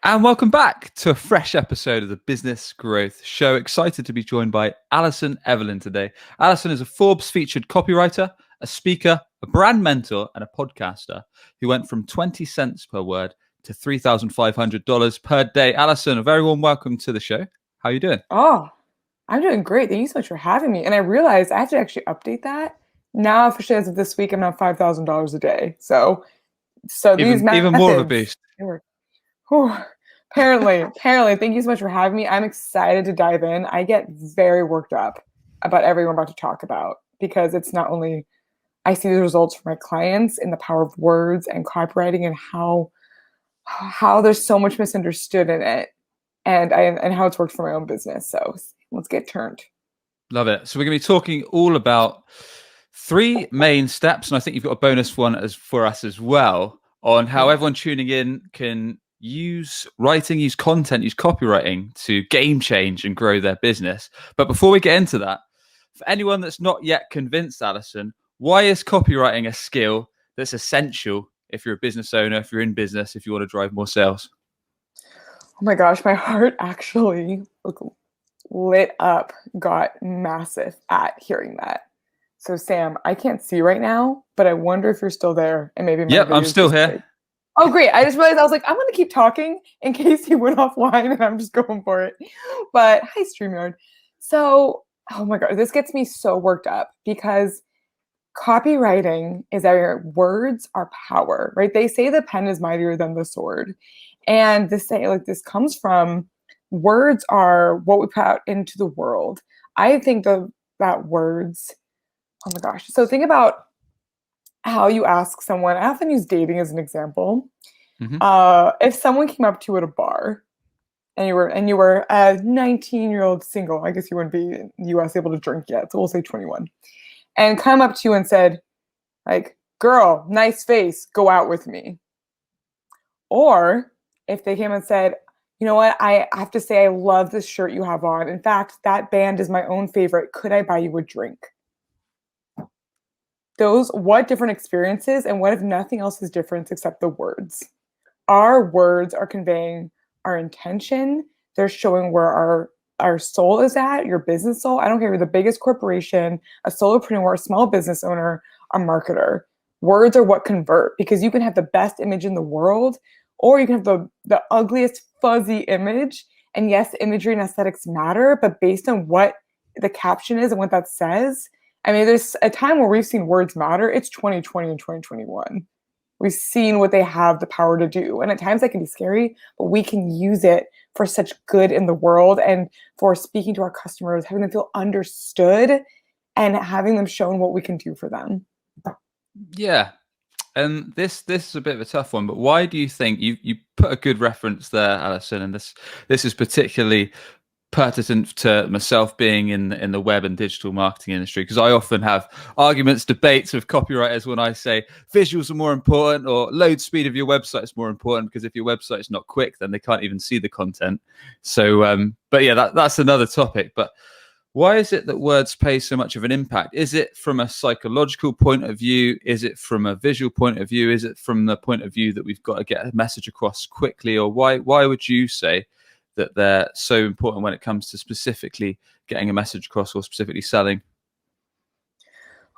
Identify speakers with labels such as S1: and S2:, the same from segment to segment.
S1: And welcome back to a fresh episode of the Business Growth Show. Excited to be joined by Allison Evelyn today. Allison is a Forbes-featured copywriter, a speaker, a brand mentor, and a podcaster who went from 20 cents per word to $3,500 per day. Allison, a very warm welcome to the show. How are you doing?
S2: Oh, I'm doing great. Thank you so much for having me. And I realized I have to actually update that. Now, officially, as of this week, I'm at $5,000 a day. So these
S1: Even more of a
S2: methods,
S1: boost.
S2: they work. Whew. Apparently, thank you so much for having me. I'm excited to dive in. I get very worked up about everything we're about to talk about because it's not only I see the results for my clients in the power of words and copywriting and how there's so much misunderstood in it and how it's worked for my own business. So let's get turned.
S1: Love it. So we're going to be talking all about three main steps, and I think you've got a bonus one for us as well on how everyone tuning in can use writing, use content, use copywriting to game change and grow their business. But before we get into that, for anyone that's not yet convinced, Allison, why is copywriting a skill that's essential if you're a business owner, if you're in business, if you want to drive more sales?
S2: Oh my gosh, my heart actually lit up, got massive at hearing that. So Sam, I can't see right now, but I wonder if you're still there and maybe
S1: Yep, I'm still here.
S2: Great. Oh, great. I just realized I was like, I'm going to keep talking in case he went offline and I'm just going for it. But hi, StreamYard. So, oh my God, this gets me so worked up because copywriting is that words are power, right? They say the pen is mightier than the sword. And this comes from words are what we put out into the world. I think that words, oh my gosh. So think about how you ask someone. I often use dating as an example. If someone came up to you at a bar and you were a 19-year-old single, I guess you wouldn't be in the US able to drink yet, so we'll say 21, and come up to you and said, like, girl, nice face, go out with me. Or if they came and said, you know what, I have to say I love this shirt you have on. In fact, that band is my own favorite. Could I buy you a drink? What different experiences, and what if nothing else is different except the words? Our words are conveying our intention. They're showing where our soul is at, your business soul. I don't care if you're the biggest corporation, a solopreneur, a small business owner, a marketer. Words are what convert, because you can have the best image in the world, or you can have the ugliest fuzzy image. And yes, imagery and aesthetics matter, but based on what the caption is and what that says, I mean, there's a time where we've seen words matter. It's 2020 and 2021. We've seen what they have the power to do. And at times that can be scary, but we can use it for such good in the world and for speaking to our customers, having them feel understood and having them shown what we can do for them.
S1: Yeah. And this is a bit of a tough one, but why do you think you put a good reference there, Allison? And this is particularly pertinent to myself being in the web and digital marketing industry, because I often have arguments, debates with copywriters when I say visuals are more important or load speed of your website is more important, because if your website is not quick, then they can't even see the content. So, but yeah, that's another topic. But why is it that words play so much of an impact? Is it from a psychological point of view? Is it from a visual point of view? Is it from the point of view that we've got to get a message across quickly? Or why would you say that they're so important when it comes to specifically getting a message across or specifically selling?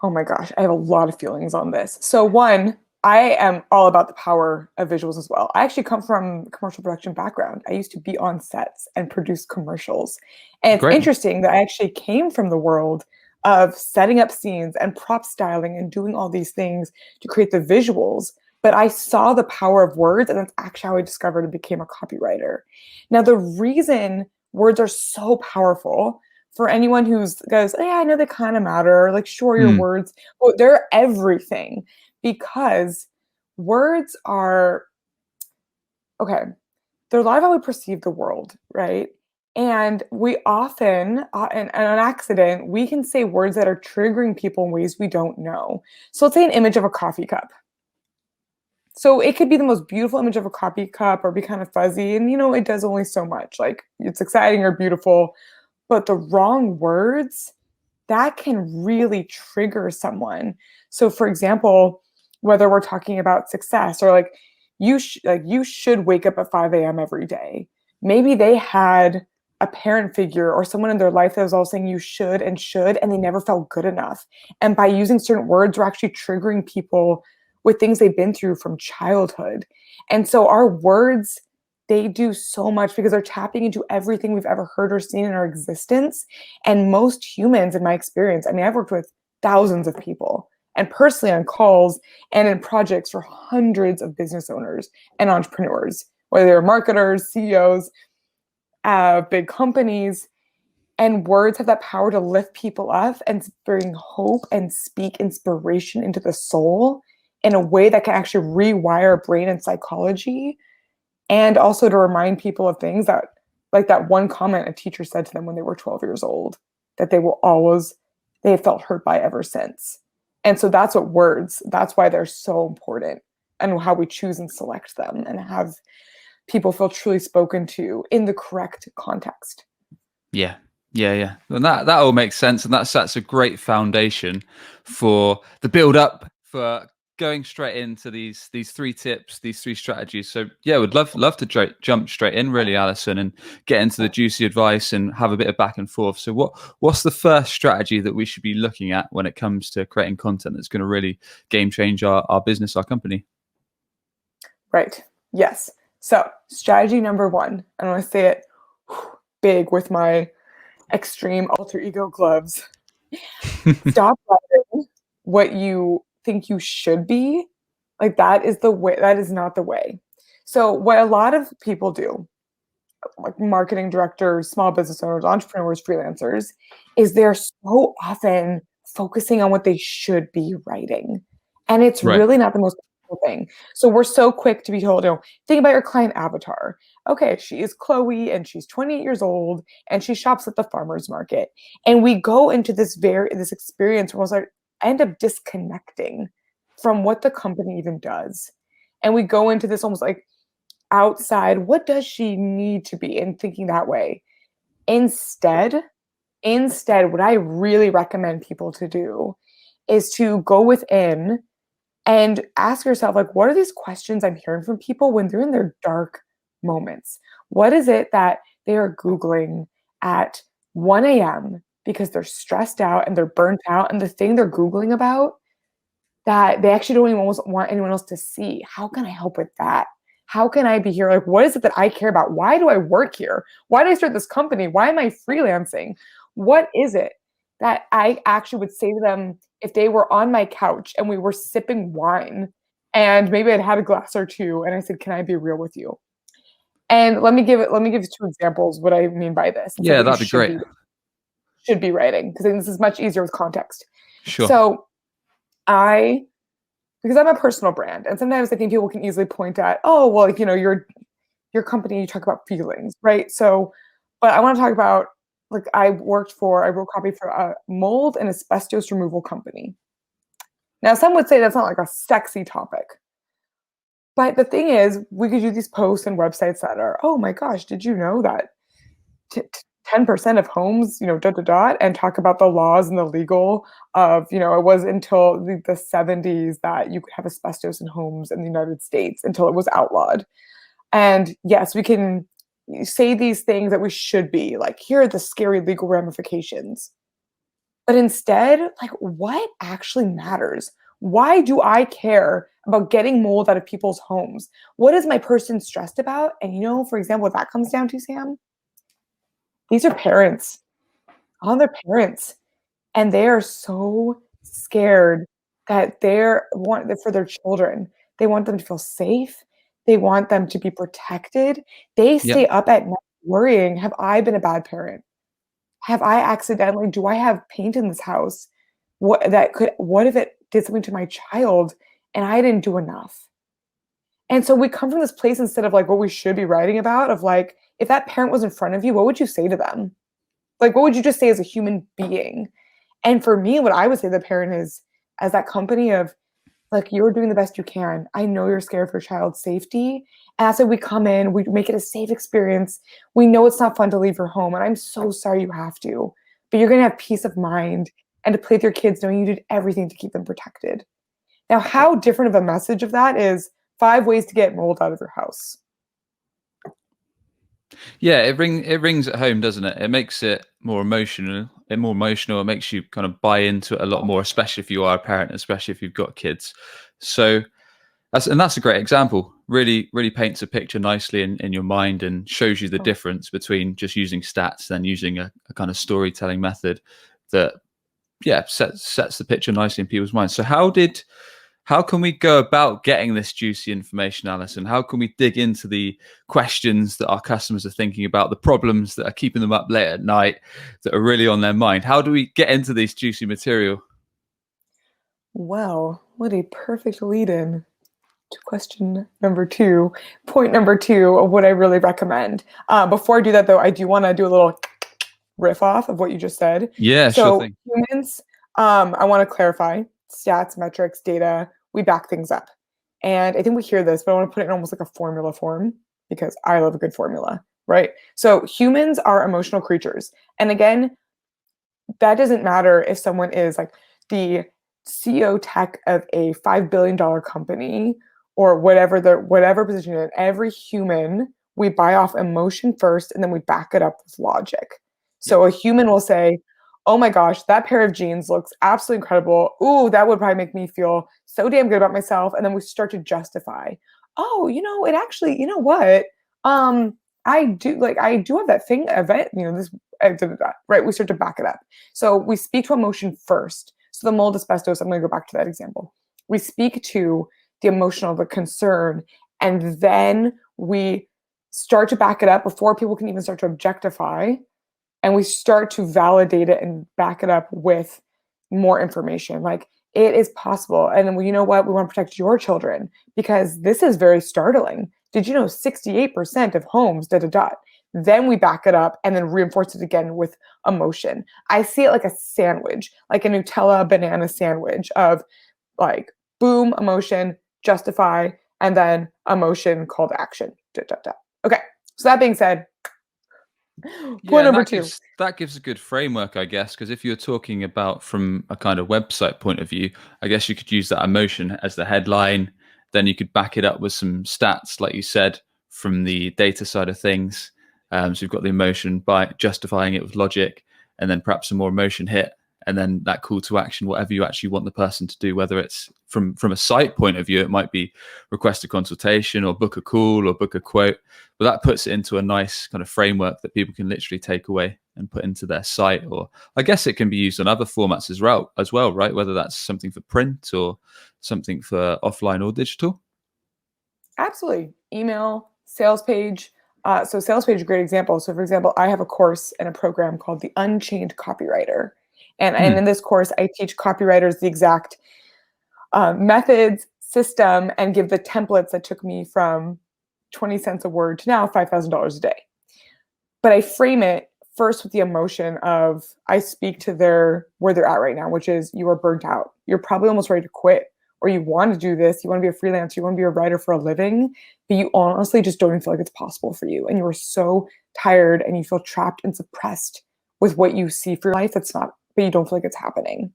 S2: Oh my gosh, I have a lot of feelings on this. So one, I am all about the power of visuals as well. I actually come from a commercial production background. I used to be on sets and produce commercials. And it's interesting that I actually came from the world of setting up scenes and prop styling and doing all these things to create the visuals. But I saw the power of words, and that's actually how I discovered and became a copywriter. Now, the reason words are so powerful, for anyone who's goes, yeah, I know they kind of matter, like, sure, your words, well, they're everything, because words are, okay, they're a lot of how we perceive the world, right? And we often, and on accident, we can say words that are triggering people in ways we don't know. So let's say an image of a coffee cup. So it could be the most beautiful image of a coffee cup or be kind of fuzzy. And, it does only so much. Like, it's exciting or beautiful, but the wrong words, that can really trigger someone. So for example, whether we're talking about success or like, you should wake up at 5 a.m. every day. Maybe they had a parent figure or someone in their life that was all saying you should, and they never felt good enough. And by using certain words, we're actually triggering people with things they've been through from childhood. And so our words, they do so much because they're tapping into everything we've ever heard or seen in our existence. And most humans, in my experience, I mean, I've worked with thousands of people and personally on calls and in projects for hundreds of business owners and entrepreneurs, whether they're marketers, CEOs, big companies. And words have that power to lift people up and bring hope and speak inspiration into the soul in a way that can actually rewire brain and psychology. And also to remind people of things that, like that one comment a teacher said to them when they were 12 years old, that they have felt hurt by ever since. And so that's why they're so important, and how we choose and select them and have people feel truly spoken to in the correct context.
S1: Yeah. And that all makes sense, and that sets a great foundation for the build up for going straight into these 3 tips, these 3 strategies. So yeah, would love to jump straight in, really, Allison, and get into the juicy advice and have a bit of back and forth. So what's the first strategy that we should be looking at when it comes to creating content that's going to really game change our business, our company?
S2: Right. Yes. So strategy number 1, I want to say it big with my extreme alter ego gloves. Stop letting what you think you should be. Like that is not the way. So what a lot of people do, like marketing directors, small business owners, entrepreneurs, freelancers, is they're so often focusing on what they should be writing. And it's really not the most thing. So we're so quick to be told, think about your client avatar. Okay, she is Chloe and she's 28 years old and she shops at the farmer's market. And we go into this experience where we'll end up disconnecting from what the company even does. And we go into this almost like outside, what does she need to be, and thinking that way. Instead, what I really recommend people to do is to go within and ask yourself, like, what are these questions I'm hearing from people when they're in their dark moments? What is it that they are Googling at 1 a.m. because they're stressed out and they're burnt out, and the thing they're Googling about that they actually don't even want anyone else to see? How can I help with that? How can I be here? Like, what is it that I care about? Why do I work here? Why did I start this company? Why am I freelancing? What is it that I actually would say to them if they were on my couch and we were sipping wine and maybe I'd had a glass or two and I said, can I be real with you? And let me give 2 examples what I mean by this.
S1: Yeah, that'd be great.
S2: Should be writing, because this is much easier with context.
S1: Sure.
S2: So because I'm a personal brand, and sometimes I think people can easily point at, oh, well, like, your company, you talk about feelings, right? So, but I want to talk about, like, I wrote copy for a mold and asbestos removal company. Now, some would say that's not like a sexy topic. But the thing is, we could do these posts and websites that are, oh my gosh, did you know that 10% of homes, and talk about the laws and the legal of, it was until the 70s that you could have asbestos in homes in the United States until it was outlawed. And yes, we can say these things that we should be like, here are the scary legal ramifications. But instead, like, what actually matters? Why do I care about getting mold out of people's homes? What is my person stressed about? And for example, what that comes down to, Sam, these are parents. All their parents. And they are so scared that for their children. They want them to feel safe. They want them to be protected. They stay up at night worrying, have I been a bad parent? Do I have paint in this house? What if it did something to my child and I didn't do enough? And so we come from this place, instead of like what we should be writing about, of like, if that parent was in front of you, what would you say to them? Like, what would you just say as a human being? And for me, what I would say to the parent is, as that company of, like, you're doing the best you can. I know you're scared for your child's safety. And that's why we come in, we make it a safe experience. We know it's not fun to leave your home, and I'm so sorry you have to, but you're going to have peace of mind and to play with your kids knowing you did everything to keep them protected. Now, how different of a message of that is 5 ways to get mold out of your house.
S1: Yeah, it rings at home, doesn't it? It makes it more emotional. It makes you kind of buy into it a lot more, especially if you are a parent, especially if you've got kids. So that's a great example. Really paints a picture nicely in your mind and shows you the difference between just using stats and using a kind of storytelling method that sets the picture nicely in people's minds. So how can we go about getting this juicy information, Allison? How can we dig into the questions that our customers are thinking about, the problems that are keeping them up late at night, that are really on their mind? How do we get into these juicy material?
S2: Well, what a perfect lead-in to question number 2, point number 2 of what I really recommend. Before I do that, though, I do want to do a little riff off of what you just said.
S1: Yeah, sure
S2: So
S1: thing.
S2: humans, I want to clarify, stats, metrics, data, we back things up. And I think we hear this, but I want to put it in almost like a formula form because I love a good formula, right? So humans are emotional creatures. And again, that doesn't matter if someone is like the CEO tech of a $5 billion company or whatever position you're in. Every human, we buy off emotion first and then we back it up with logic. So a human will say, oh my gosh, that pair of jeans looks absolutely incredible. Ooh, that would probably make me feel so damn good about myself. And then we start to justify, oh, it actually, you know what? I do have that thing event, this, right? We start to back it up. So we speak to emotion first. So the mold asbestos, I'm going to go back to that example. We speak to the emotional, the concern, and then we start to back it up before people can even start to objectify. And we start to validate it and back it up with more information. Like, it is possible. And then, well, you know what? We want to protect your children because this is very startling. Did you know 68% of homes, Then we back it up and then reinforce it again with emotion. I see it like a sandwich, like a Nutella banana sandwich of like, boom, emotion, justify, and then emotion, call to action. Okay. So that being said, point number 2.
S1: That gives a good framework, I guess, because if you're talking about from a kind of website point of view, I guess you could use that emotion as the headline. Then you could back it up with some stats, like you said, from the data side of things. So you've got the emotion by justifying it with logic, and then perhaps some more emotion hit, and then that call to action, whatever you actually want the person to do, whether it's from a site point of view, it might be request a consultation or book a call or book a quote. But that puts it into a nice kind of framework that people can literally take away and put into their site. Or I guess it can be used on other formats as well, right? Whether that's something for print or something for offline or digital.
S2: Absolutely. Email, sales page. So sales page is a great example. So for example, I have a course and a program called the Unchained Copywriter. And in this course, I teach copywriters the exact methods, system, and give the templates that took me from 20 cents a word to now $5,000 a day. But I frame it first with the emotion of, I speak to where they're at right now, which is, you are burnt out. You're probably almost ready to quit, or you want to do this. You want to be a freelancer. You want to be a writer for a living, but you honestly just don't even feel like it's possible for you. And you are so tired and you feel trapped and suppressed with what you see for your life. But you don't feel like it's happening.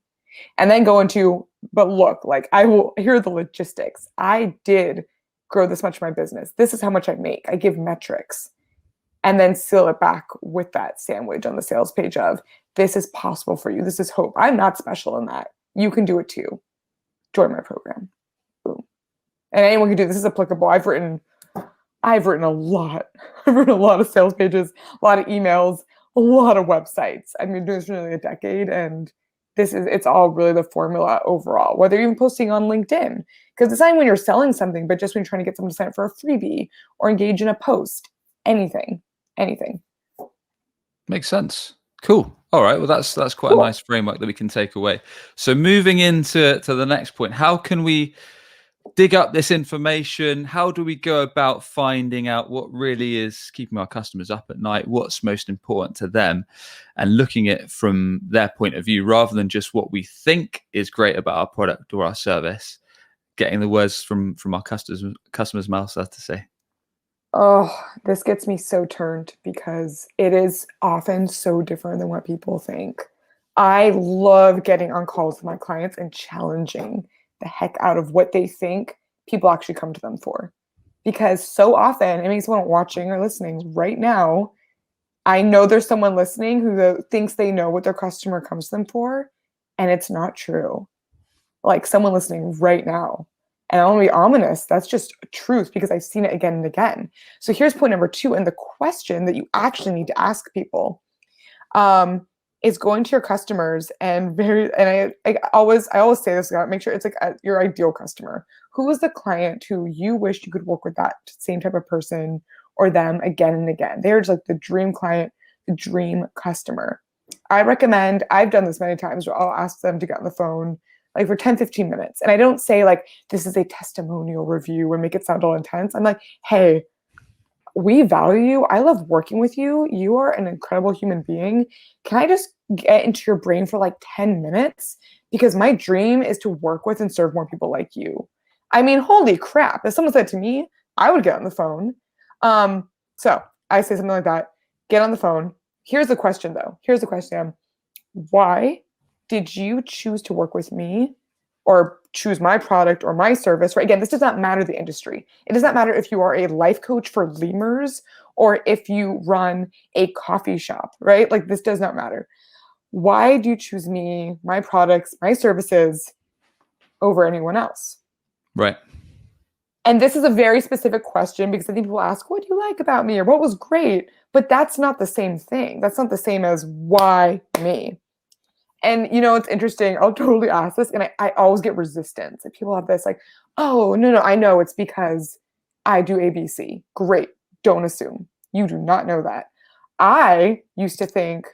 S2: And then go into, but look, like, here are the logistics. I did grow this much of my business. This is how much I make. I give metrics. And then seal it back with that sandwich on the sales page of, this is possible for you. This is hope. I'm not special in that. You can do it too. Join my program. Boom. And anyone can do this. This is applicable. I've written a lot. I've written a lot of sales pages, a lot of emails, a lot of websites. I've been doing this for nearly a decade, and it's all really the formula overall, whether you're even posting on LinkedIn, because it's not even when you're selling something, but just when you're trying to get someone to sign up for a freebie or engage in a post, anything.
S1: Makes sense. Cool. All right. Well, that's quite a nice framework that we can take away. So moving into the next point, how can we dig up this information? How do we go about finding out what really is keeping our customers up at night? What's most important to them, and looking at it from their point of view rather than just what we think is great about our product or our service, getting the words from our customers' mouths, as to say.
S2: Oh, this gets me so turned because it is often so different than what people think. I love getting on calls with my clients and challenging the heck out of what they think people actually come to them for. Because so often, it makes someone watching or listening right now, I know there's someone listening who thinks they know what their customer comes to them for, and it's not true. Like someone listening right now. And I want to be ominous. That's just truth because I've seen it again and again. So here's point number 2. And the question that you actually need to ask people is going to your customers I always say this, make sure it's like your ideal customer. Who is the client who you wish you could work with that same type of person or them again and again? They're just like the dream client, the dream customer. I recommend, I've done this many times where I'll ask them to get on the phone like for 10, 15 minutes. And I don't say like, this is a testimonial review and make it sound all intense. I'm like, hey, we value you. I love working with you. You are an incredible human being. Can I just get into your brain for like 10 minutes? Because my dream is to work with and serve more people like you. I mean, holy crap. If someone said to me, I would get on the phone. So I say something like that, get on the phone. Here's the question though. Here's the question. Why did you choose to work with me or choose my product or my service? Right? Again, this does not matter the industry. It does not matter if you are a life coach for lemurs or if you run a coffee shop, right? Like this does not matter. Why do you choose me, my products, my services over anyone else?
S1: Right.
S2: And this is a very specific question because I think people ask, what do you like about me? Or what was great? But that's not the same thing. That's not the same as why me? And you know, it's interesting. I'll totally ask this and I always get resistance. And people have this like, oh, no, I know it's because I do ABC. Great. Don't assume. You do not know that. I used to think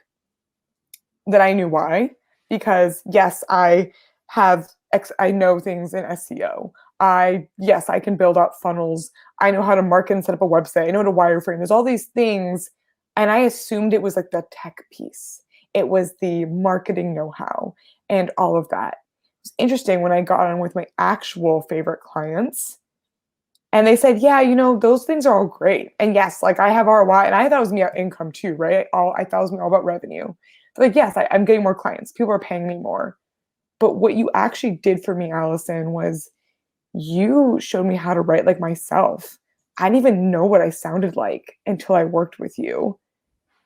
S2: that I knew why because yes, I know things in SEO. I can build out funnels. I know how to market and set up a website. I know how to wireframe. There's all these things. And I assumed it was like the tech piece. It was the marketing know-how and all of that. It's interesting when I got on with my actual favorite clients and they said, yeah, you know, those things are all great. And yes, like I have ROI and I thought it was me about income too, right? I thought it was me all about revenue. But like, yes, I'm getting more clients. People are paying me more. But what you actually did for me, Allison, was you showed me how to write like myself. I didn't even know what I sounded like until I worked with you.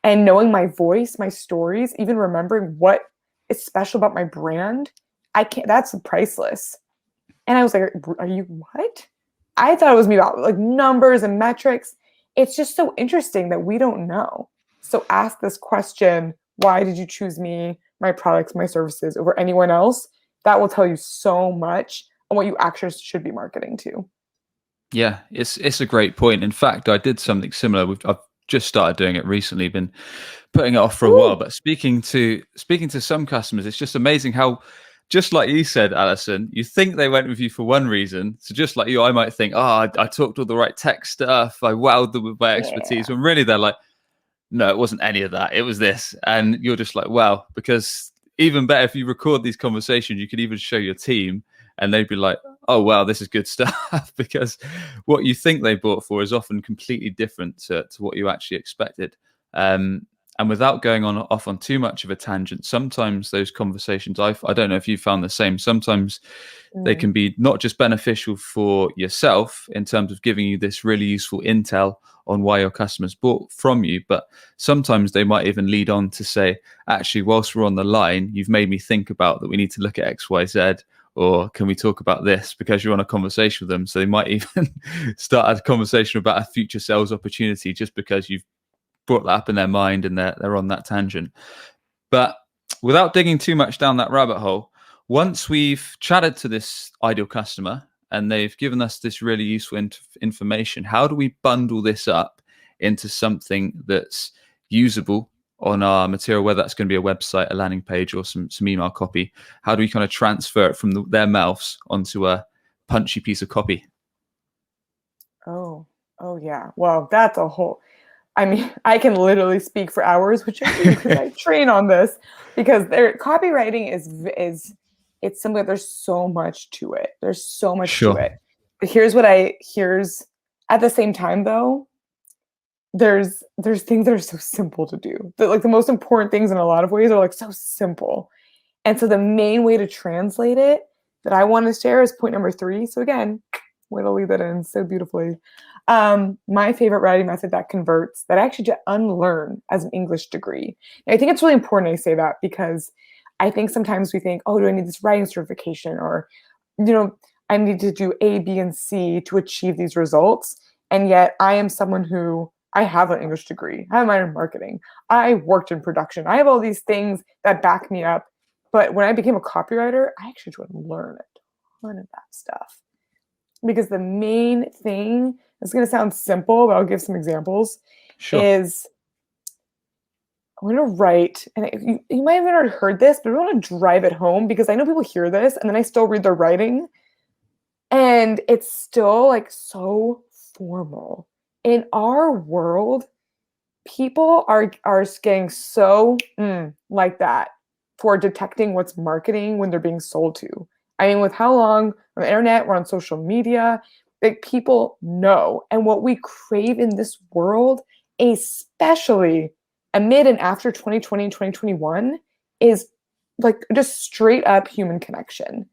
S2: And knowing my voice, my stories, even remembering what is special about my brand, that's priceless. And I was like, are you what? I thought it was me about like numbers and metrics. It's just so interesting that we don't know. So ask this question, why did you choose me, my products, my services over anyone else? That will tell you so much on what you actually should be marketing to.
S1: Yeah, it's a great point. In fact, I did something similar. I've just started doing it recently, been putting it off for a while, but speaking to some customers, it's just amazing how, just like you said, Allison, you think they went with you for one reason. So just like you, I might think, oh, I talked all the right tech stuff. I wowed them with my expertise. When really they're like, no, it wasn't any of that. It was this. And you're just like, wow, because even better, if you record these conversations, you could even show your team and they'd be like, oh, wow, this is good stuff. Because what you think they bought for is often completely different to what you actually expected. And without going off on too much of a tangent, sometimes those conversations, I don't know if you found the same, sometimes they can be not just beneficial for yourself in terms of giving you this really useful intel on why your customers bought from you, but sometimes they might even lead on to say, actually, whilst we're on the line, you've made me think about that we need to look at X, Y, Z, or can we talk about this, because you're on a conversation with them. So they might even start a conversation about a future sales opportunity just because you've brought that up in their mind and they're on that tangent. But without digging too much down that rabbit hole, once we've chatted to this ideal customer and they've given us this really useful information, how do we bundle this up into something that's usable on our material, whether that's going to be a website, a landing page, or some email copy? How do we kind of transfer it from their mouths onto a punchy piece of copy?
S2: Oh yeah. Well, that's a whole, I mean, I can literally speak for hours, which I do because I train on this, because copywriting is it's something, there's so much to it. There's so much to it. But here's at the same time though, there's things that are so simple to do. Like the most important things in a lot of ways are like so simple. And so the main way to translate it that I want to share is point number 3. So again, Way to lead that in so beautifully. My favorite writing method that converts, that I actually to unlearn as an English degree. And I think it's really important I say that because I think sometimes we think, oh, do I need this writing certification? Or, I need to do A, B, and C to achieve these results. And yet I am someone who, I have an English degree. I have a minor in marketing. I worked in production. I have all these things that back me up. But when I became a copywriter, I actually had to learn a ton of that stuff. Because the main thing, it's going to sound simple, but I'll give some examples,
S1: Sure.
S2: is I'm going to write, and you might have already heard this, but I want to drive it home because I know people hear this and then I still read their writing and it's still like so formal. In our world, people are getting so like that for detecting what's marketing when they're being sold to. I mean, with how long on the internet, we're on social media, like people know. And what we crave in this world, especially amid and after 2020 and 2021, is like just straight up human connection.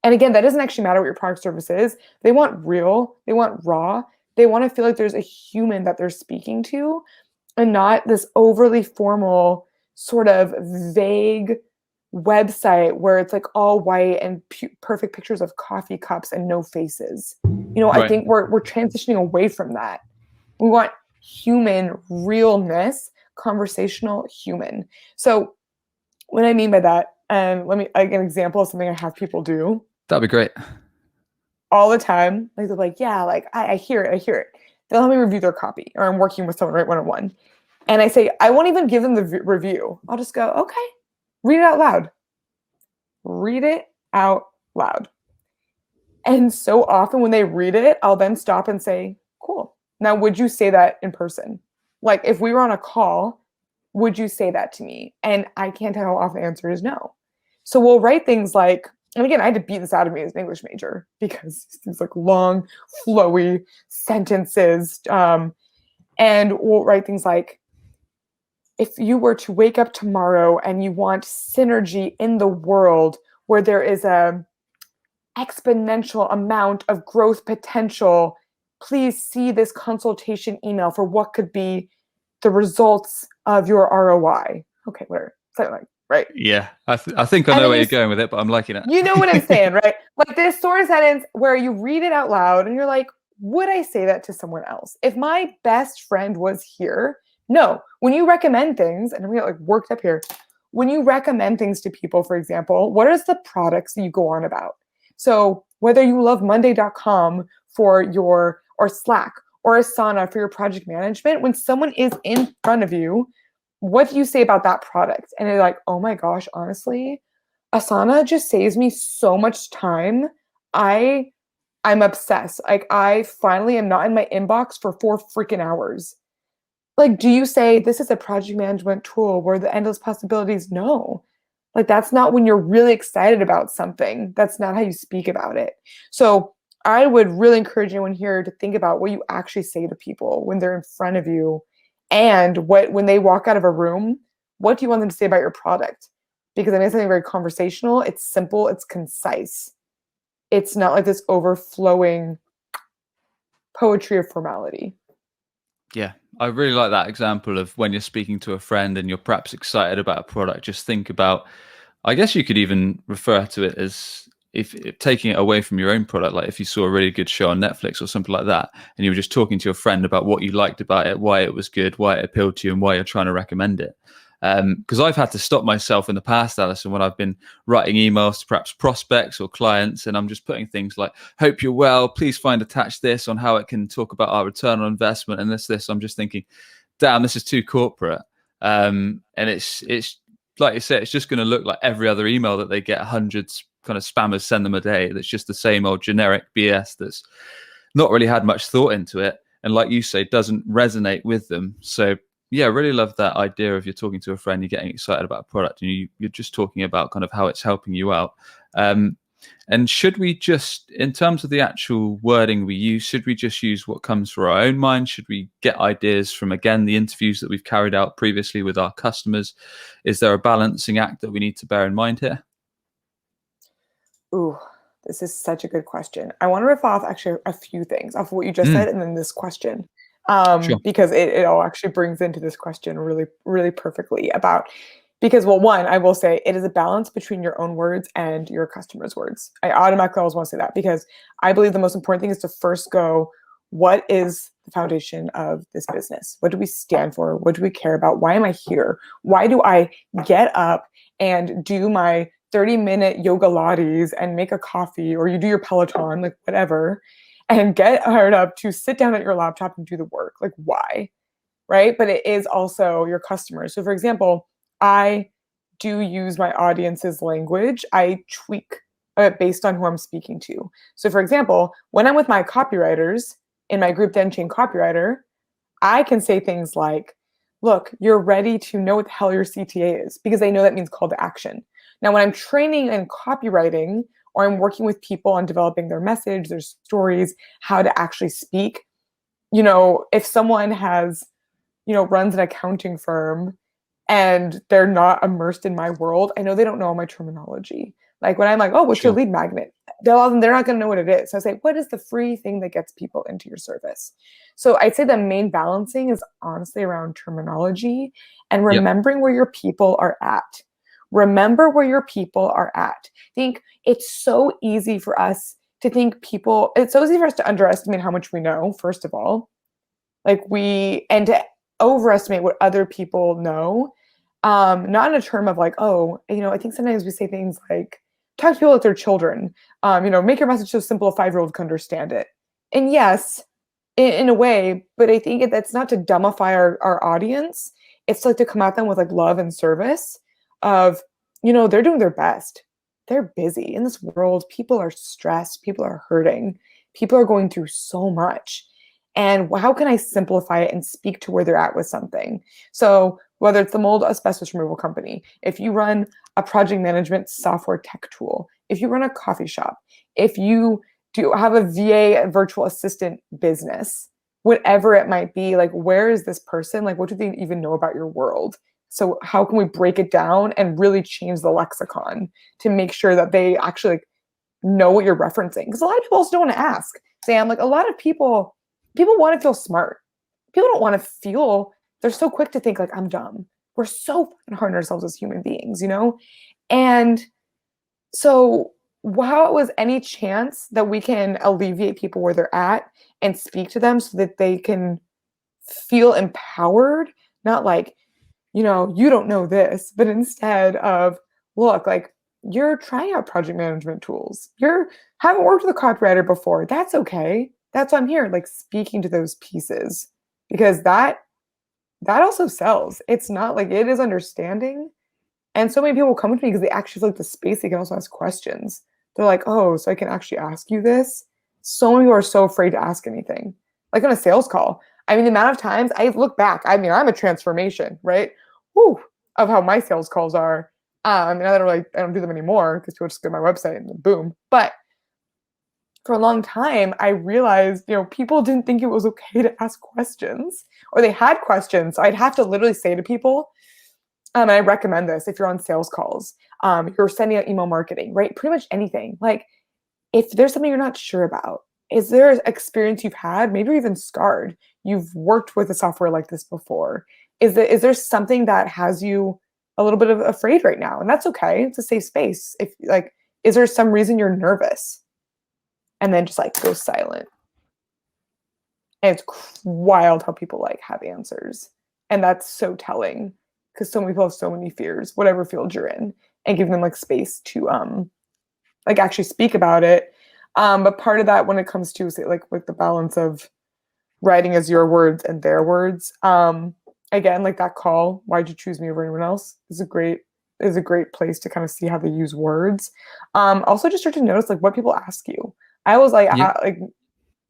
S2: And again, that doesn't actually matter what your product service is. They want real, they want raw, they want to feel like there's a human that they're speaking to and not this overly formal, sort of vague website where it's like all white and perfect pictures of coffee cups and no faces. I think we're transitioning away from that. We want human realness, conversational human. So what I mean by that, and let me like an example of something I have people do.
S1: That'd be great.
S2: All the time, like they're like, yeah, like I hear it. They'll let me review their copy, or I'm working with someone right one-on-one. And I say, I won't even give them the review. I'll just go, okay, read it out loud. Read it out loud. And so often when they read it, I'll then stop and say, cool. Now, would you say that in person? Like if we were on a call, would you say that to me? And I can't tell how often the answer is no. So we'll write things like, and again, I had to beat this out of me as an English major because it's like long, flowy sentences. And we'll write things like, if you were to wake up tomorrow and you want synergy in the world where there is a exponential amount of growth potential, please see this consultation email for what could be the results of your ROI. Okay, whatever. Something like, right?
S1: Yeah, I think I know where you're going with it, but I'm liking it.
S2: You know what I'm saying, right? Like this sort of sentence where you read it out loud and you're like, would I say that to someone else? If my best friend was here, no. When you recommend things, and we get like worked up here, when you recommend things to people, for example, what is the products that you go on about? So whether you love Monday.com for your, or Slack, or Asana for your project management, when someone is in front of you, what do you say about that product? And they're like, oh my gosh, honestly, Asana just saves me so much time. I'm obsessed. Like I finally am not in my inbox for 4 freaking hours. Like, do you say this is a project management tool where the endless possibilities? No. Like that's not when you're really excited about something. That's not how you speak about it. So I would really encourage anyone here to think about what you actually say to people when they're in front of you, and when they walk out of a room, what do you want them to say about your product? Because I mean, it's something very conversational. It's simple. It's concise. It's not like this overflowing poetry of formality.
S1: Yeah, I really like that example of when you're speaking to a friend and you're perhaps excited about a product. Just think about, I guess you could even refer to it as if taking it away from your own product, like if you saw a really good show on Netflix or something like that, and you were just talking to your friend about what you liked about it, why it was good, why it appealed to you, and why you're trying to recommend it. Because I've had to stop myself in the past, Allison, when I've been writing emails to perhaps prospects or clients, and I'm just putting things like, hope you're well, please find attached this on how it can talk about our return on investment and this. I'm just thinking, damn, this is too corporate. And it's like you said, it's just going to look like every other email that they get hundreds kind of spammers send them a day. That's just the same old generic BS that's not really had much thought into it. And like you say, doesn't resonate with them. So yeah, I really love that idea of you're talking to a friend, you're getting excited about a product, and you're just talking about kind of how it's helping you out. And should we just, in terms of the actual wording we use, should we just use what comes through our own mind? Should we get ideas from, again, the interviews that we've carried out previously with our customers? Is there a balancing act that we need to bear in mind here?
S2: Ooh, This is such a good question. I want to riff off actually a few things off of what you just
S1: Mm,
S2: said and then this question,
S1: sure.
S2: because it all actually brings into this question really, really perfectly about, because, well, one, I will say it is a balance between your own words and your customer's words. I automatically always want to say that because I believe the most important thing is to first go, what is the foundation of this business? What do we stand for? What do we care about? Why am I here? Why do I get up and do my 30-minute yoga lattes and make a coffee, or you do your Peloton, like whatever, and get hired up to sit down at your laptop and do the work? Like, why? Right? But it is also your customers. So, for example, I do use my audience's language. I tweak based on who I'm speaking to. So, for example, when I'm with my copywriters in my group Den Chain Copywriter, I can say things like, look, you're ready to know what the hell your CTA is, because they know that means call to action. Now, when I'm training in copywriting, or I'm working with people on developing their message, their stories, how to actually speak, if someone has, runs an accounting firm and they're not immersed in my world, I know they don't know my terminology. Like when I'm like, oh, what's your
S1: Sure.
S2: lead magnet? They're not going to know what it is. So I say, what is the free thing that gets people into your service? So I'd say the main balancing is honestly around terminology and
S1: Yep.
S2: remembering where your people are at. Remember where your people are at. Think it's so easy for us to think it's so easy for us to underestimate how much we know, first of all. And to overestimate what other people know. Not in a term of like, oh, I think sometimes we say things like, talk to people like their children. Make your message so simple a 5-year-old can understand it. And yes, in a way, but I think that's not to dumbify our audience. It's like to come at them with like love and service of, they're doing their best. They're busy in this world. People are stressed. People are hurting. People are going through so much. And how can I simplify it and speak to where they're at with something? So whether it's the mold asbestos removal company, if you run a project management software tech tool, if you run a coffee shop, if you do have a VA virtual assistant business, whatever it might be, like, where is this person? Like, what do they even know about your world? So how can we break it down and really change the lexicon to make sure that they actually know what you're referencing? Because a lot of people also don't want to ask. Sam, like a lot of people want to feel smart. People don't want to feel, they're so quick to think like, I'm dumb. We're so fucking hard on ourselves as human beings, And so how was any chance that we can alleviate people where they're at and speak to them so that they can feel empowered, not like, you don't know this, but instead of, look, like, you're trying out project management tools. You haven't worked with a copywriter before. That's okay. That's why I'm here, like speaking to those pieces, because that also sells. It's not like, it is understanding. And so many people come to me because they actually feel like the space, they can also ask questions. They're like, oh, so I can actually ask you this? So many people are so afraid to ask anything. Like on a sales call. I mean, the amount of times I look back, I mean, I'm a transformation, right? Whew, of how my sales calls are. I mean, I don't do them anymore because people just go to my website and boom. But for a long time, I realized, people didn't think it was okay to ask questions, or they had questions. So I'd have to literally say to people, and I recommend this if you're on sales calls, you're sending out email marketing, right? Pretty much anything. Like, if there's something you're not sure about, is there an experience you've had, maybe you're even scarred? You've worked with a software like this before. Is there something that has you a little bit of afraid right now? And that's okay. It's a safe space. If like, is there some reason you're nervous? And then just like go silent. And it's wild how people like have answers. And that's so telling because so many people have so many fears, whatever field you're in, and giving them like space to like actually speak about it. But part of that when it comes to say like with the balance of writing as your words and their words, again, like that call, why'd you choose me over anyone else, is a great place to kind of see how they use words. Also just start to notice like what people ask you. I was like,
S1: Yep.
S2: like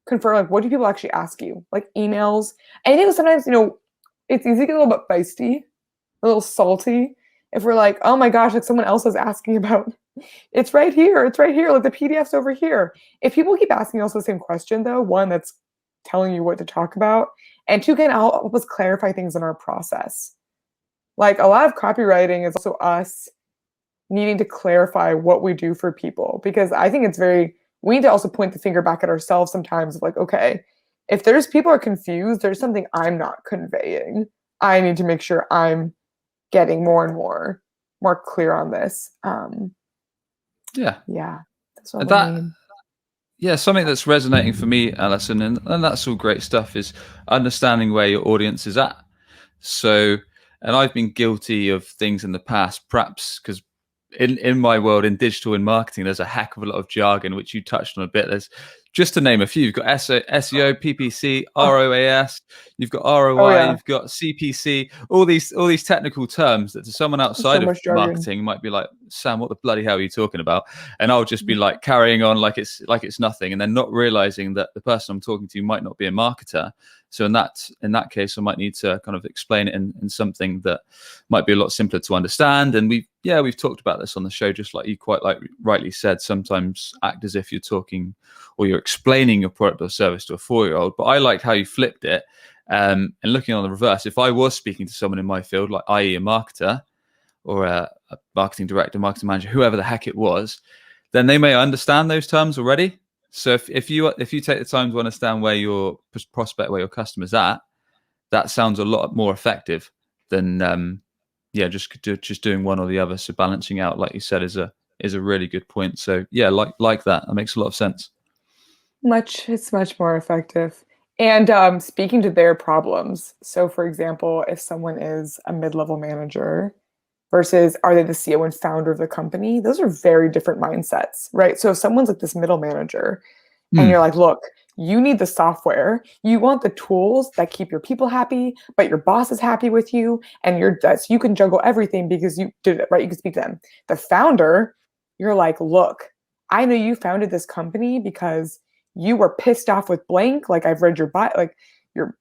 S2: confirm like what do people actually ask you? Like emails. And I think sometimes, it's easy to get a little bit feisty, a little salty if we're like, oh my gosh, like someone else is asking about it's right here, like the PDF's over here. If people keep asking also the same question though, one, that's telling you what to talk about, and two, can help us clarify things in our process. Like a lot of copywriting is also us needing to clarify what we do for people, because I think we need to also point the finger back at ourselves sometimes of like, okay, if there's people are confused, there's something I'm not conveying. I need to make sure I'm getting more and more clear on this.
S1: Yeah.
S2: That's what
S1: That
S2: I mean.
S1: Yeah, something that's resonating for me, Alison, and that's all great stuff, is understanding where your audience is at. So, and I've been guilty of things in the past, perhaps because in my world, in digital and marketing, there's a heck of a lot of jargon, which you touched on a bit. There's, just to name a few, you've got SEO, PPC, ROAS, you've got
S2: Oh
S1: ROI,
S2: yeah,
S1: you've got CPC, all these technical terms that to someone
S2: so
S1: outside of
S2: much jargon.
S1: marketing might be like, Sam, what the bloody hell are you talking about? And I'll just be like carrying on like it's nothing, and then not realizing that the person I'm talking to might not be a marketer. So in that case, I might need to kind of explain it in something that might be a lot simpler to understand. And we've talked about this on the show, just like you quite like rightly said, sometimes act as if you're talking or you're explaining your product or service to a 4-year-old. But I liked how you flipped it. And looking on the reverse, if I was speaking to someone in my field, like i.e. a marketer or a marketing director, marketing manager, whoever the heck it was, then they may understand those terms already. So if you take the time to understand where your prospect, where your customer's at, that sounds a lot more effective than just doing one or the other. So balancing out, like you said, is a really good point. So yeah, like that. That makes a lot of sense.
S2: It's much more effective. And speaking to their problems. So for example, if someone is a mid-level manager versus are they the CEO and founder of the company, those are very different mindsets, right? So if someone's like this middle manager and you're like, look, you need the software, you want the tools that keep your people happy, but your boss is happy with you, and so you can juggle everything because you did it, right? You can speak to them. The founder, you're like, look, I know you founded this company because you were pissed off with blank. Like I've read your bio, like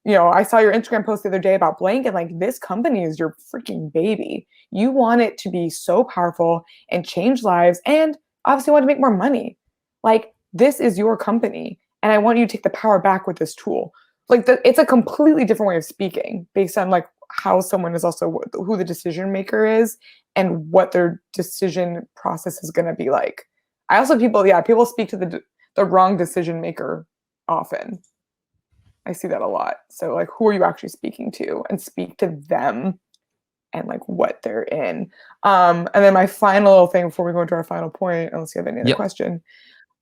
S2: I saw your Instagram post the other day about blank, and like this company is your freaking baby. You want it to be so powerful and change lives, and obviously want to make more money. Like this is your company, and I want you to take the power back with this tool. Like it's a completely different way of speaking based on like how someone is also who the decision maker is and what their decision process is going to be like. I also people speak to the wrong decision maker often. I see that a lot. So like, who are you actually speaking to, and speak to them and like what they're in. And then my final thing before we go into our final point, unless you have any other question.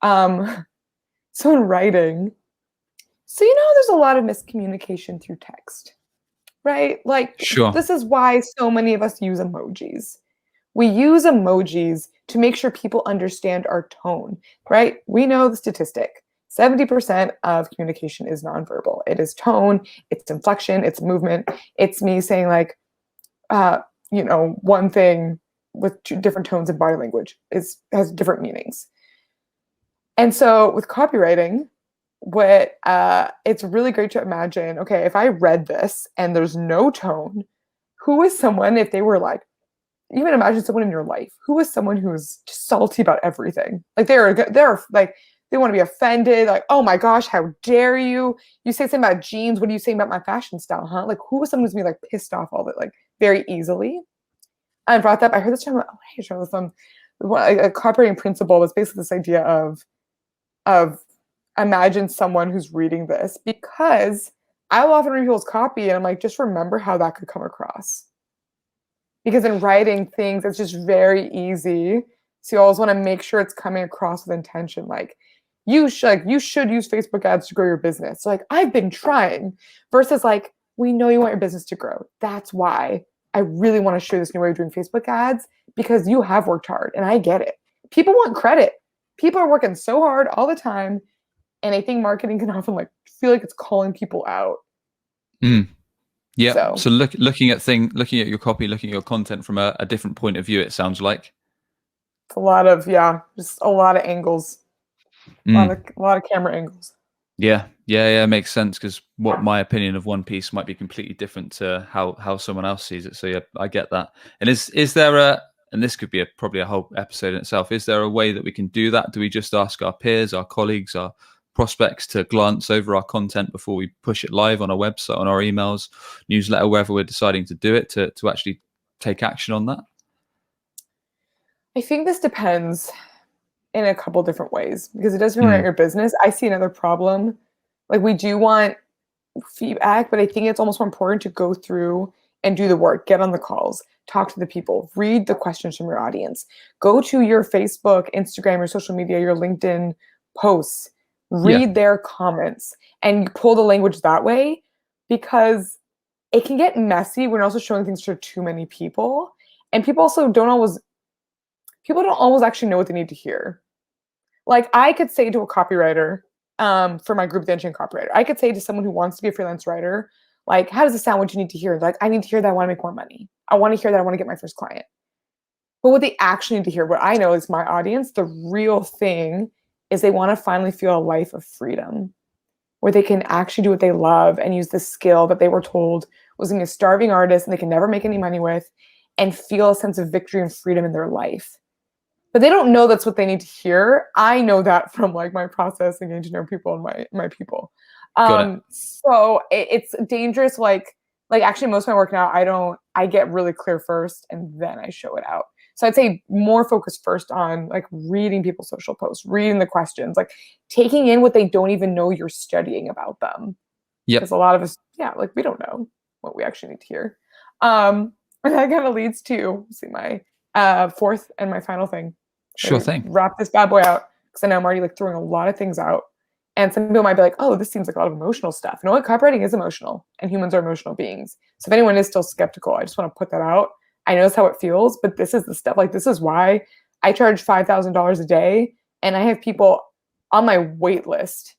S2: So in writing, there's a lot of miscommunication through text, right? Like
S1: Sure.
S2: this is why so many of us use emojis. We use emojis to make sure people understand our tone, right? We know the statistic. 70% of communication is nonverbal. It is tone, it's inflection, it's movement. It's me saying like, one thing with two different tones and body language has different meanings. And so with copywriting, it's really great to imagine, okay, if I read this and there's no tone, who is someone, if they were like, even imagine someone in your life, who is someone who's just salty about everything? Like they're like, they want to be offended. Like, oh my gosh, how dare you? You say something about jeans. What are you saying about my fashion style, huh? Like who is someone who's going to be like pissed off all of it, like very easily? I brought that up. I heard this term, a copywriting principle was basically this idea of imagine someone who's reading this, because I will often read people's copy and I'm like, just remember how that could come across. Because in writing things, it's just very easy. So you always want to make sure it's coming across with intention. Like you should use Facebook ads to grow your business. So like I've been trying, versus like, we know you want your business to grow. That's why I really want to show this new way of doing Facebook ads, because you have worked hard and I get it. People want credit. People are working so hard all the time. And I think marketing can often like feel like it's calling people out.
S1: Yeah. So looking at your copy, looking at your content from a different point of view, it sounds like.
S2: It's a lot of, just a lot of angles, a lot of camera angles.
S1: Yeah, makes sense, because what my opinion of one piece might be completely different to how someone else sees it. So yeah, I get that. And is there and this could be probably a whole episode in itself, is there a way that we can do that? Do we just ask our peers, our colleagues, our prospects to glance over our content before we push it live on our website, on our emails, newsletter, wherever we're deciding to do it, to actually take action on that?
S2: I think this depends in a couple different ways because it does depend on
S1: Mm,
S2: your business. I see another problem. Like we do want feedback, but I think it's almost more important to go through and do the work, get on the calls, talk to the people, read the questions from your audience, go to your Facebook, Instagram, your social media, your LinkedIn posts,
S1: yeah,
S2: read their comments, and you pull the language that way because it can get messy when you're also showing things to too many people. And people don't always actually know what they need to hear. Like I could say to a copywriter, for my group, the Engine Copywriter, I could say to someone who wants to be a freelance writer, like, how does it sound? What do you need to hear? Like, I need to hear that I want to make more money. I want to hear that I want to get my first client. But what they actually need to hear, what I know is my audience, the real thing is they want to finally feel a life of freedom where they can actually do what they love and use the skill that they were told was going to be a starving artist and they can never make any money with and feel a sense of victory and freedom in their life. But they don't know that's what they need to hear. I know that from like my process and getting to know people and my people.
S1: got it.
S2: So it's dangerous. Like actually most of my work now, I get really clear first and then I show it out. So I'd say more focus first on like reading people's social posts, reading the questions, like taking in what they don't even know you're studying about them. Because
S1: Yep,
S2: a lot of us, yeah, like we don't know what we actually need to hear. And that kind of leads to see my fourth and my final thing. Let
S1: sure
S2: me
S1: thing.
S2: wrap this bad boy out because I know I'm already like throwing a lot of things out. And some people might be like, oh, this seems like a lot of emotional stuff. You know what? Copywriting is emotional and humans are emotional beings. So if anyone is still skeptical, I just want to put that out. I know that's how it feels, but this is the stuff. Like, this is why I charge $5,000 a day and I have people on my wait list.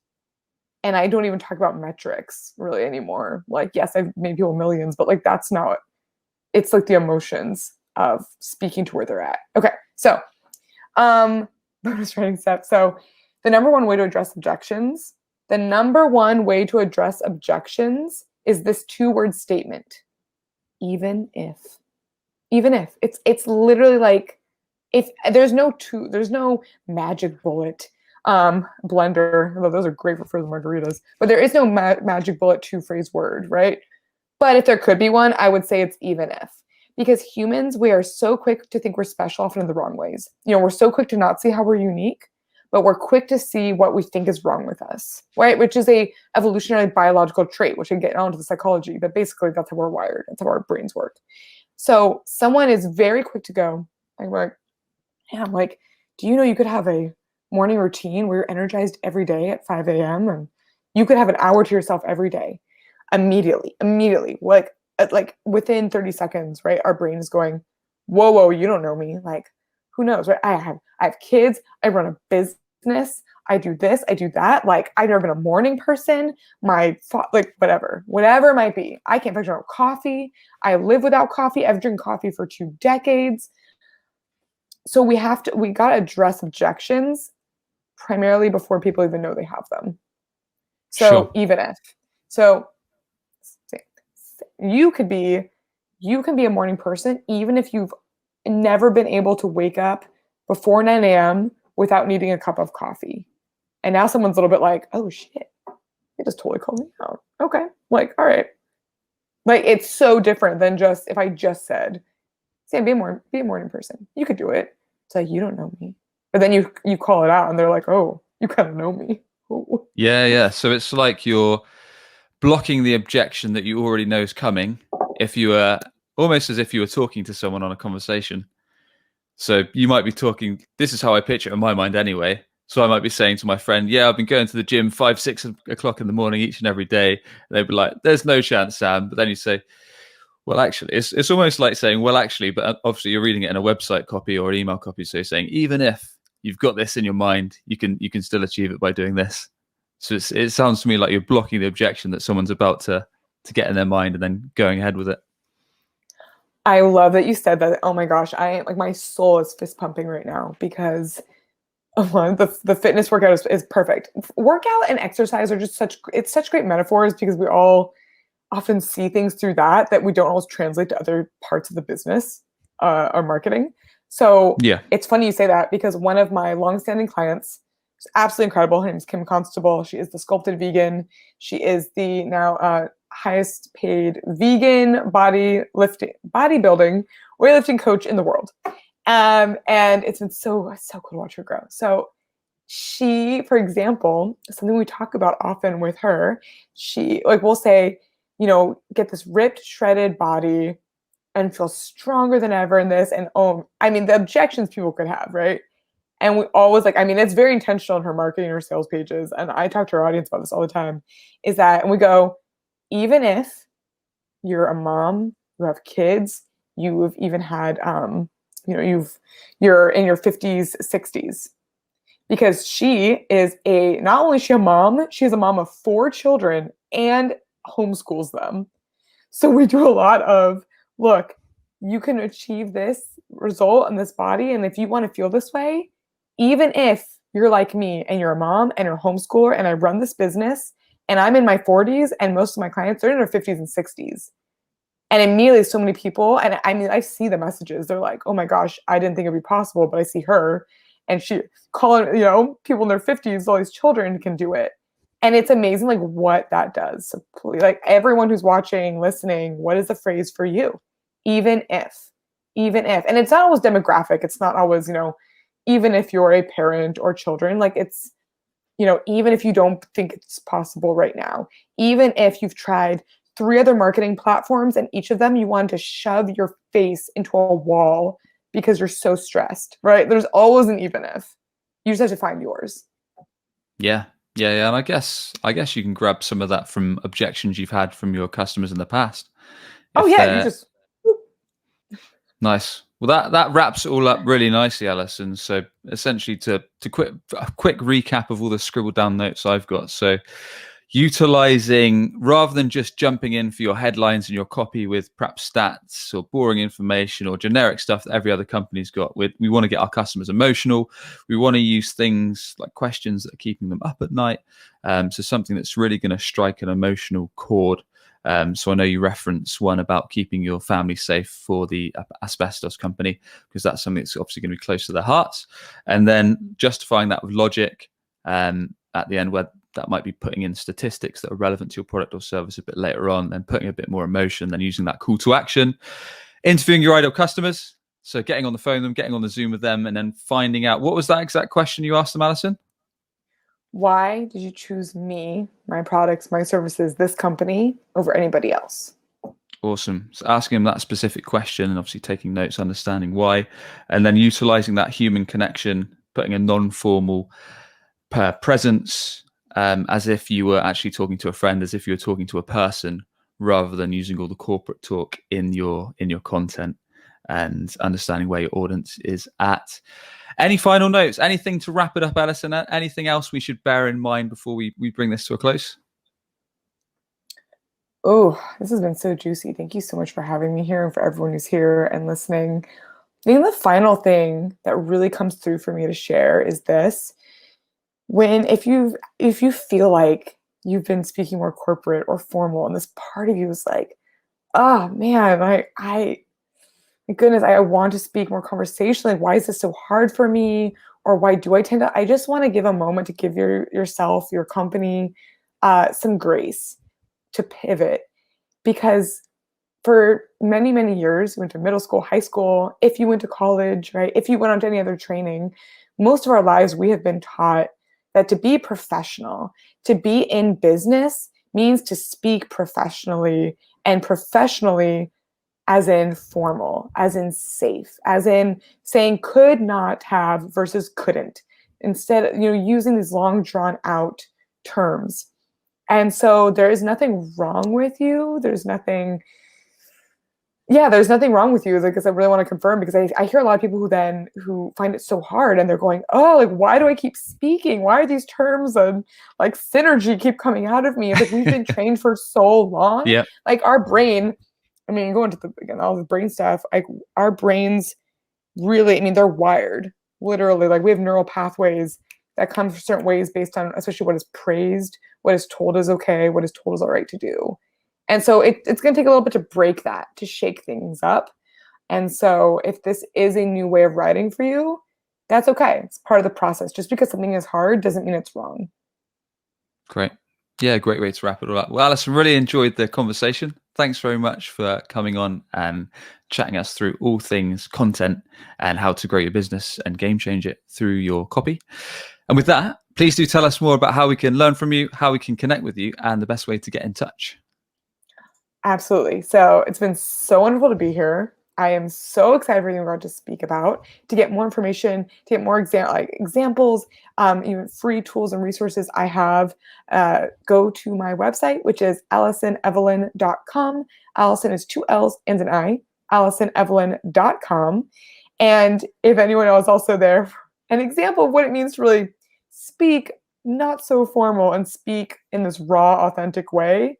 S2: And I don't even talk about metrics really anymore. Like, yes, I've made people millions, but like, that's not, it's like the emotions of speaking to where they're at. Okay. So bonus writing step. So the number one way to address objections, is this two-word statement. Even if. Even if. It's literally like if there's no magic bullet blender, although those are great for frozen margaritas, but there is no magic bullet two-phrase word, right? But if there could be one, I would say it's even if. Because humans, we are so quick to think we're special, often in the wrong ways. You know, we're so quick to not see how we're unique, but we're quick to see what we think is wrong with us, right? Which is a evolutionary biological trait, which I get onto the psychology, but basically that's how we're wired. That's how our brains work. So someone is very quick to go, I'm like, do you know you could have a morning routine where you're energized every day at 5 a.m. and you could have an hour to yourself every day? Immediately, like within 30 seconds, right? Our brain is going, whoa, you don't know me. Like, who knows, right? I have kids, I run a business, I do this, I do that. Like, I've never been a morning person. Like whatever it might be. I can't function without coffee. I live without coffee. I've drinking coffee for 2 decades. So we got to address objections primarily before people even know they have them. So
S1: Sure.
S2: even if, so you can be a morning person even if you've never been able to wake up before 9 a.m. without needing a cup of coffee. And now someone's a little bit like, oh shit, they just totally called me out. Okay. Like, all right. Like, it's so different than just if I just said, Sam, be a morning person. You could do it. It's like, you don't know me. But then you call it out and they're like, oh, you kind of know me. Ooh.
S1: Yeah, yeah. So it's like you're blocking the objection that you already know is coming if you were almost as if you were talking to someone on a conversation. So you might be talking, this is how I picture it in my mind anyway. So I might be saying to my friend, yeah, I've been going to the gym 5, 6 o'clock in the morning each and every day. And they'd be like, there's no chance, Sam. But then you say, well, actually, it's almost like saying, well, actually, but obviously you're reading it in a website copy or an email copy. So you're saying, even if you've got this in your mind, you can still achieve it by doing this. So it sounds to me like you're blocking the objection that someone's about to get in their mind and then going ahead with it.
S2: I love that you said that. Oh my gosh, I like my soul is fist pumping right now because the fitness workout is perfect. Workout and exercise are just such great metaphors because we all often see things through that we don't always translate to other parts of the business or marketing. So
S1: Yeah.
S2: it's funny you say that because one of my longstanding clients is absolutely incredible. Her name is Kim Constable. She is the sculpted vegan. She is the now highest paid vegan bodybuilding weightlifting coach in the world. And it's been so cool to watch her grow. So she, for example, something we talk about often with her, she like we'll say, get this ripped, shredded body and feel stronger than ever in this. And I mean, the objections people could have, right? And we always like, I mean, it's very intentional in her marketing or sales pages. And I talk to our audience about this all the time, is that, and we go, even if you're a mom, you have kids, you've even had, you're in your 50s, 60s, because she is not only is she a mom, she's a mom of 4 children and homeschools them. So we do a lot of, look, you can achieve this result in this body. And if you want to feel this way, even if you're like me and you're a mom and you're a homeschooler and I run this business and I'm in my 40s and most of my clients are in their 50s and 60s. And immediately so many people, and I mean, I see the messages. They're like, oh my gosh, I didn't think it'd be possible, but I see her and she calling, people in their 50s, all these children can do it. And it's amazing like what that does. So please, like everyone who's watching, listening, what is the phrase for you? Even if, and it's not always demographic. It's not always, even if you're a parent or children, like it's, even if you don't think it's possible right now, even if you've tried 3 other marketing platforms and each of them you want to shove your face into a wall because you're so stressed, right? There's always an even if. You just have to find yours.
S1: Yeah. And I guess you can grab some of that from objections you've had from your customers in the past.
S2: You just
S1: nice. Well, that wraps it all up really nicely, Allison. So essentially, to a quick recap of all the scribbled down notes I've got. So utilizing, rather than just jumping in for your headlines and your copy with perhaps stats or boring information or generic stuff that every other company's got, we want to get our customers emotional. We want to use things like questions that are keeping them up at night. So something that's really going to strike an emotional chord. So I know you reference one about keeping your family safe for the asbestos company, because that's something that's obviously going to be close to their hearts. And then justifying that with logic at the end, where that might be putting in statistics that are relevant to your product or service a bit later on, and putting a bit more emotion, then using that call to action, interviewing your ideal customers. So getting on the phone with them, getting on the Zoom with them, and then finding out, what was that exact question you asked them, Allison?
S2: Why did you choose me, my products, my services, this company over anybody else?
S1: Awesome. So asking them that specific question and obviously taking notes, understanding why, and then utilizing that human connection, putting a non-formal presence, as if you were actually talking to a friend, as if you were talking to a person, rather than using all the corporate talk in your content, and understanding where your audience is at. Any final notes? Anything to wrap it up, Allison? Anything else we should bear in mind before we bring this to a close?
S2: Oh, this has been so juicy. Thank you so much for having me here and for everyone who's here and listening. I think the final thing that really comes through for me to share is this. If you feel like you've been speaking more corporate or formal and this part of you is like, oh man, my goodness, I want to speak more conversationally. Why is this so hard for me? Or why do I tend to, I just want to give a moment to give yourself, your company, some grace to pivot. Because for many, many years, you went to middle school, high school, if you went to college, right? If you went on to any other training, most of our lives, we have been taught that to be professional, to be in business means to speak professionally, and professionally as in formal, as in safe, as in saying could not have versus couldn't, instead, using these long drawn out terms. And so there is nothing wrong with you. There's nothing wrong with you, because I really want to confirm, because I hear a lot of people who find it so hard, and they're going, oh, like, why do I keep speaking? Why are these terms and like synergy keep coming out of me? It's like, we've been trained for so long.
S1: Yeah.
S2: Like our brain, I mean, going to all the brain stuff, like our brains really, I mean, they're wired literally, like we have neural pathways that come certain ways based on especially what is praised, what is told is okay, what is told is all right to do. And so it's going to take a little bit to break that, to shake things up. And so if this is a new way of writing for you, that's okay. It's part of the process. Just because something is hard doesn't mean it's wrong.
S1: Great. Yeah, great way to wrap it all up. Well, Allison, really enjoyed the conversation. Thanks very much for coming on and chatting us through all things content and how to grow your business and game change it through your copy. And with that, please do tell us more about how we can learn from you, how we can connect with you, and the best way to get in touch.
S2: Absolutely. So it's been so wonderful to be here. I am so excited for what you're about to speak about, to get more information, to get more examples, even free tools and resources I have. Go to my website, which is AllisonEvelyn.com. Allison is 2 L's and an I, AllisonEvelyn.com. And if anyone else also there, an example of what it means to really speak not so formal and speak in this raw, authentic way,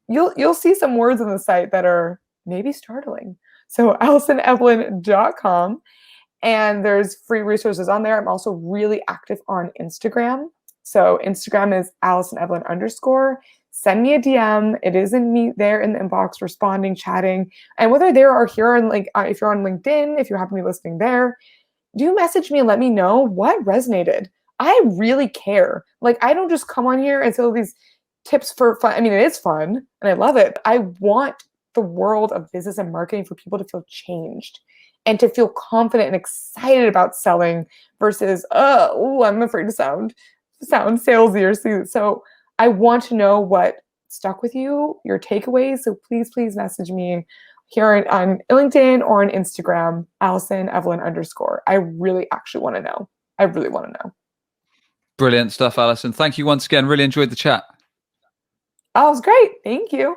S2: you'll see some words on the site that are maybe startling. So AllisonEvelyn.com, and there's free resources on there. I'm also really active on Instagram. So Instagram is AllisonEvelyn_. Send me a DM. It is in me there in the inbox, responding, chatting. And whether there or here on if you're on LinkedIn, if you happen to be listening there, do message me and let me know what resonated. I really care. Like, I don't just come on here and say all these tips for fun. I mean, it is fun and I love it. But I want the world of business and marketing for people to feel changed and to feel confident and excited about selling versus, I'm afraid to sound salesy or so. I want to know what stuck with you, your takeaways. So please message me here on LinkedIn or on Instagram, AllisonEvelyn_. I really actually want to know. I really want to know.
S1: Brilliant stuff, Allison. Thank you once again. Really enjoyed the chat.
S2: Oh, it was great. Thank you.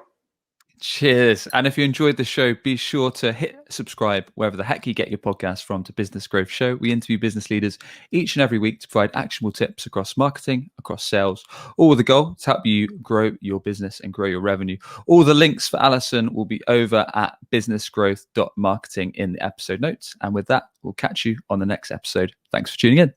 S1: Cheers. And if you enjoyed the show, be sure to hit subscribe wherever the heck you get your podcast from to Business Growth Show. We interview business leaders each and every week to provide actionable tips across marketing, across sales, all with the goal to help you grow your business and grow your revenue. All the links for Allison will be over at businessgrowth.marketing in the episode notes. And with that, we'll catch you on the next episode. Thanks for tuning in.